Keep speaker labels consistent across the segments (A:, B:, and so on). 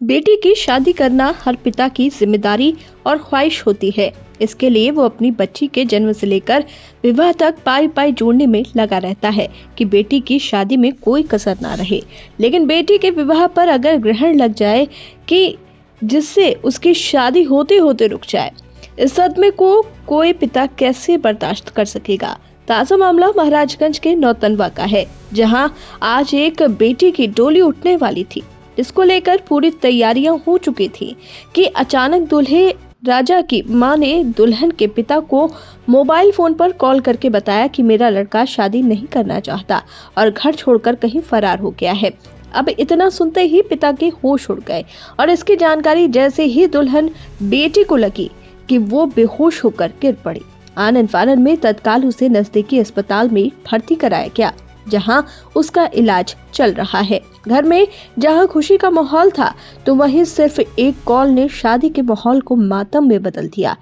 A: बेटी की शादी करना हर पिता की जिम्मेदारी और ख्वाहिश होती है। इसके लिए वो अपनी बच्ची के जन्म से लेकर विवाह तक पाई पाई जोड़ने में लगा रहता है कि बेटी की शादी में कोई कसर ना रहे। लेकिन बेटी के विवाह पर अगर ग्रहण लग जाए कि जिससे उसकी शादी होते होते रुक जाए, इस सदमे को कोई पिता कैसे बर्दाश्त कर सकेगा। ताजा मामला महाराजगंज के नौतनवा का है, जहां आज एक बेटी की डोली उठने वाली थी, जिसको लेकर पूरी तैयारियां हो चुकी थी कि अचानक दूल्हे राजा की मां ने दुल्हन के पिता को मोबाइल फोन पर कॉल करके बताया कि मेरा लड़का शादी नहीं करना चाहता और घर छोड़कर कहीं फरार हो गया है। अब इतना सुनते ही पिता के होश उड़ गए और इसकी जानकारी जैसे ही दुल्हन बेटी को लगी कि वो बेहोश होकर गिर पड़ी। आनन फानन में तत्काल उसे नजदीकी अस्पताल में भर्ती कराया गया, जहां उसका इलाज चल रहा है। घर में जहां खुशी का माहौल था, तो वहीं सिर्फ एक कॉल ने शादी के माहौल को मातम में बदल दिया।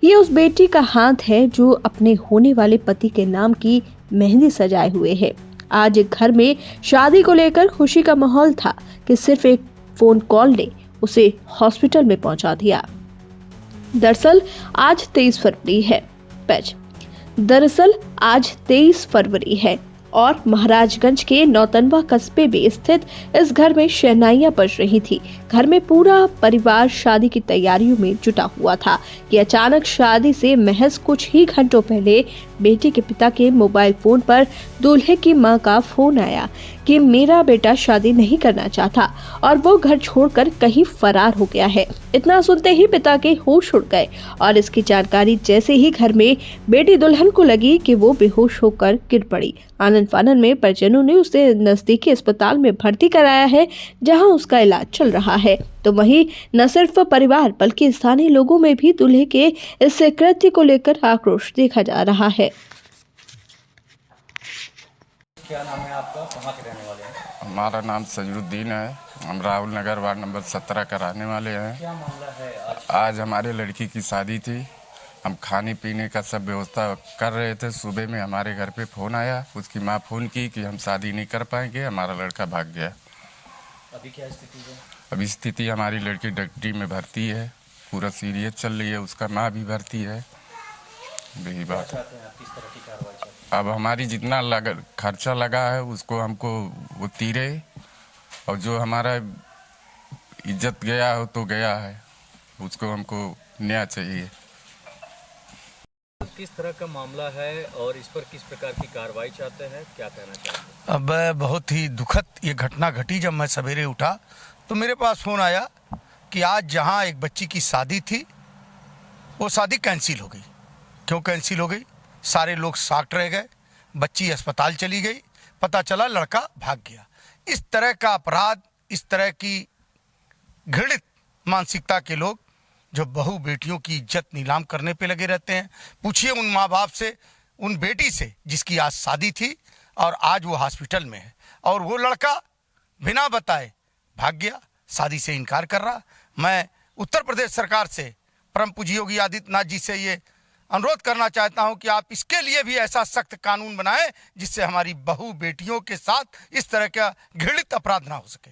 A: ये उस बेटी का हाथ है जो अपने होने वाले पति के नाम की मेहंदी सजाए हुए है। आज घर में शादी को लेकर खुशी का माहौल था कि सिर्फ एक फोन कॉल ने उसे हॉस्पिटल में पहुंचा दिया। दरअसल आज 23 फरवरी है और महाराजगंज के नौतनवा कस्बे में स्थित इस घर में शहनाइयां बज रही थी। घर में पूरा परिवार शादी की तैयारियों में जुटा हुआ था कि अचानक शादी से महज कुछ ही घंटों पहले बेटी के पिता के मोबाइल फोन पर दूल्हे की मां का फोन आया कि मेरा बेटा शादी नहीं करना चाहता और वो घर छोड़कर कहीं फरार हो गया है। इतना सुनते ही पिता के होश उड़ गए और इसकी जानकारी जैसे ही घर में बेटी दुल्हन को लगी कि वो बेहोश होकर गिर पड़ी। आनन फानन में परिजनों ने उसे नजदीकी अस्पताल में भर्ती कराया है, जहां उसका इलाज चल रहा है। तो वहीं न सिर्फ परिवार बल्कि स्थानीय लोगों में भी दूल्हे के इस कृत्य को लेकर आक्रोश देखा जा रहा है।
B: क्या नाम है आपका, कहाँ के रहने वाले हैं?
C: हमारा नाम सजरुद्दीन है। हम राहुल नगर वार्ड नंबर 17 का रहने वाले हैं।
B: क्या मामला है
C: आज हमारे लड़की की शादी थी। हम खाने पीने का सब व्यवस्था कर रहे थे। सुबह में हमारे घर पे फ़ोन आया, उसकी माँ फ़ोन की कि हम शादी नहीं कर पाएंगे, हमारा लड़का भाग गया।
B: अभी क्या स्थिति है?
C: अभी स्थिति हमारी लड़की डॉक्टरी में भर्ती है, पूरा सीरियस चल रही है, उसका माँ भी भर्ती है। यही बात है।
B: किस तरह की कार्रवाई चाहते हैं?
C: अब हमारी जितना खर्चा लगा है उसको हमको वो तीरे, और जो हमारा इज्जत गया हो तो गया है, उसको हमको न्याय चाहिए।
B: किस तरह का मामला है और इस पर किस प्रकार की कार्रवाई चाहते हैं, क्या कहना चाहते हैं?
D: अब बहुत ही दुखद ये घटना घटी। जब मैं सवेरे उठा तो मेरे पास फ़ोन आया कि आज जहां एक बच्ची की शादी थी, वो शादी कैंसिल हो गई। क्यों कैंसिल हो गई? सारे लोग शॉक्ड रह गए। बच्ची अस्पताल चली गई, पता चला लड़का भाग गया। इस तरह का अपराध, इस तरह की घृणित मानसिकता के लोग जो बहू बेटियों की इज्जत नीलाम करने पे लगे रहते हैं। पूछिए उन माँ बाप से, उन बेटी से जिसकी आज शादी थी और आज वो हॉस्पिटल में है, और वो लड़का बिना बताए भाग गया, शादी से इनकार कर रहा। मैं उत्तर प्रदेश सरकार से, परम पूज्य योगी आदित्यनाथ जी से ये अनुरोध करना चाहता हूं कि आप इसके लिए भी ऐसा सख्त कानून बनाएं जिससे हमारी बहू बेटियों के साथ इस तरह का घृणित अपराध ना हो सके।